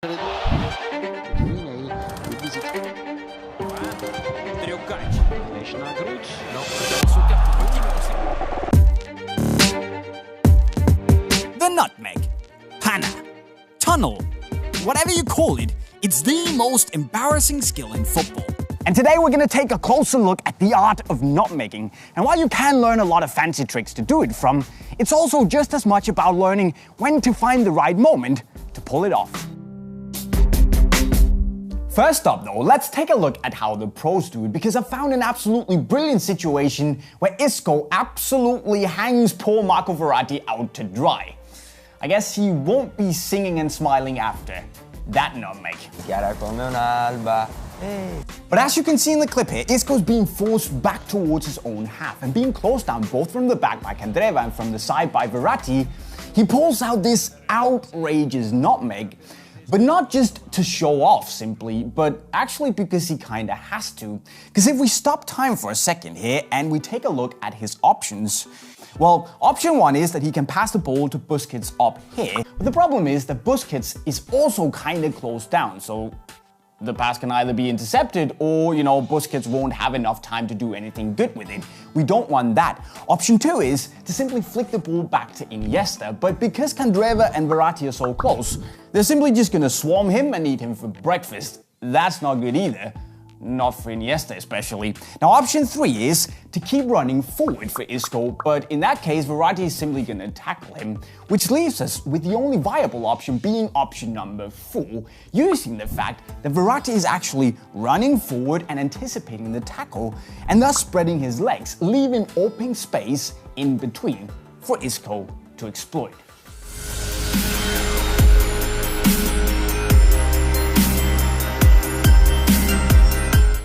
The nutmeg, panna, tunnel, whatever you call it, it's the most embarrassing skill in football. And today we're going to take a closer look at the art of nutmegging. And while you can learn a lot of fancy tricks to do it from, it's also just as much about learning when to find the right moment to pull it off. First up though, let's take a look at how the pros do it, because I found an absolutely brilliant situation where Isco absolutely hangs poor Marco Verratti out to dry. I guess he won't be singing and smiling after that nutmeg. But as you can see in the clip here, Isco's being forced back towards his own half and being closed down both from the back by Candreva and from the side by Verratti. He pulls out this outrageous nutmeg, but not just to show off simply, but actually because he kinda has to. Because if we stop time for a second here and we take a look at his options, well, option one is that he can pass the ball to Busquets up here. But the problem is that Busquets is also kinda closed down, so the pass can either be intercepted or, Busquets won't have enough time to do anything good with it. We don't want that. Option two is to simply flick the ball back to Iniesta, but because Candreva and Verratti are so close, they're simply just gonna swarm him and eat him for breakfast. That's not good either. Not for Iniesta especially. Now option three is to keep running forward for Isco, but in that case Verratti is simply gonna tackle him, which leaves us with the only viable option being option number 4, using the fact that Verratti is actually running forward and anticipating the tackle, and thus spreading his legs, leaving open space in between for Isco to exploit.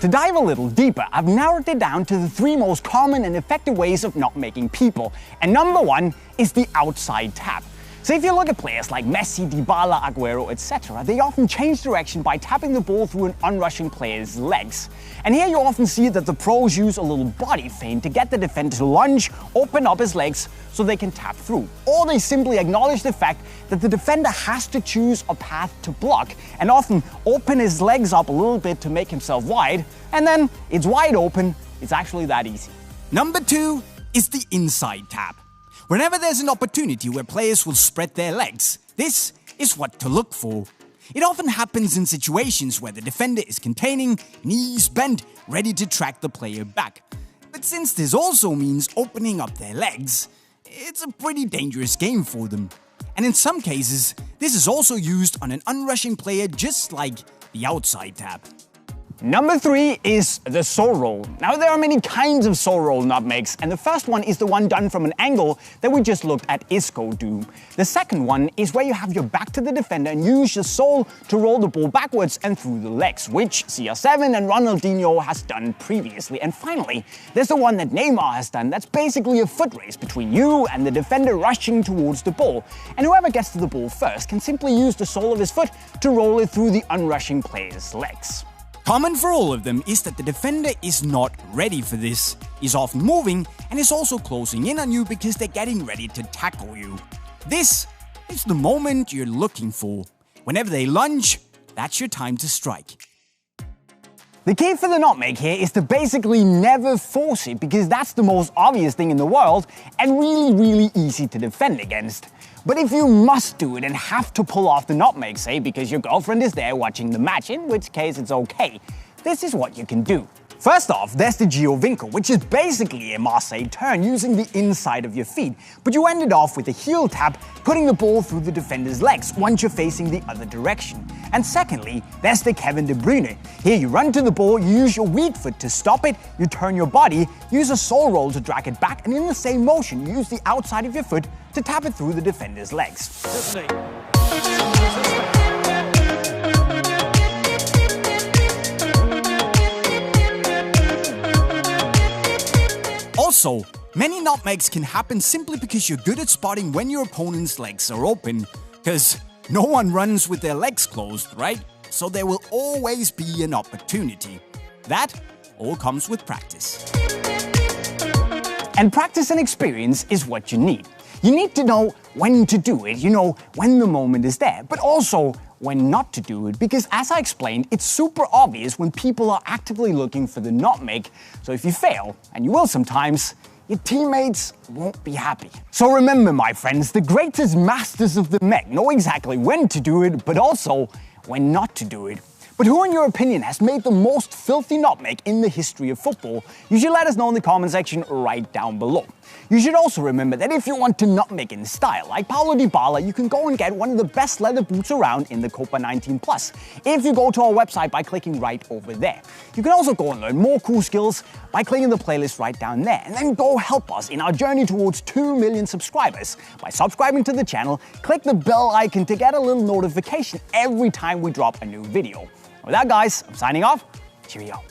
To dive a little deeper, I've narrowed it down to the 3 most common and effective ways of nutmegging people. And number 1 is the outside tap. So if you look at players like Messi, Dybala, Aguero, etc., they often change direction by tapping the ball through an onrushing player's legs. And here you often see that the pros use a little body feint to get the defender to lunge, open up his legs so they can tap through. Or they simply acknowledge the fact that the defender has to choose a path to block and often open his legs up a little bit to make himself wide, and then it's wide open. It's actually that easy. Number 2 is the inside tap. Whenever there's an opportunity where players will spread their legs, this is what to look for. It often happens in situations where the defender is containing, knees bent, ready to track the player back. But since this also means opening up their legs, it's a pretty dangerous game for them. And in some cases, this is also used on an unrushing player just like the outside tap. Number 3 is the soul roll. Now there are many kinds of soul roll nutmegs, and the first one is the one done from an angle that we just looked at Isco do. The second one is where you have your back to the defender and use your soul to roll the ball backwards and through the legs, which CR7 and Ronaldinho has done previously. And finally, there's the one that Neymar has done that's basically a foot race between you and the defender rushing towards the ball. And whoever gets to the ball first can simply use the sole of his foot to roll it through the unrushing player's legs. Common for all of them is that the defender is not ready for this, is often moving, and is also closing in on you because they're getting ready to tackle you. This is the moment you're looking for. Whenever they lunge, that's your time to strike. The key for the nutmeg here is to basically never force it, because that's the most obvious thing in the world and really easy to defend against. But if you must do it and have to pull off the nutmeg, say because your girlfriend is there watching the match, in which case it's okay, this is what you can do. First off, there's the Giovinco, which is basically a Marseille turn using the inside of your feet, but you end it off with a heel tap, putting the ball through the defender's legs once you're facing the other direction. And secondly, there's the Kevin De Bruyne. Here you run to the ball, you use your weak foot to stop it, you turn your body, use a soul roll to drag it back, and in the same motion, you use the outside of your foot to tap it through the defender's legs. Also, many nutmegs can happen simply because you're good at spotting when your opponent's legs are open. Because no one runs with their legs closed, right? So there will always be an opportunity. That all comes with practice. And practice and experience is what you need. You need to know when to do it, when the moment is there, but also when not to do it, because as I explained, it's super obvious when people are actively looking for the nutmeg. So if you fail, and you will sometimes, your teammates won't be happy. So remember, my friends, the greatest masters of the meg know exactly when to do it, but also when not to do it. But who, in your opinion, has made the most filthy nutmeg in the history of football? You should let us know in the comment section right down below. You should also remember that if you want to nutmeg in style, like Paulo Dybala, you can go and get one of the best leather boots around in the Copa 19+, if you go to our website by clicking right over there. You can also go and learn more cool skills by clicking the playlist right down there, and then go help us in our journey towards 2 million subscribers by subscribing to the channel. Click the bell icon to get a little notification every time we drop a new video. With that, guys, I'm signing off. Cheerio.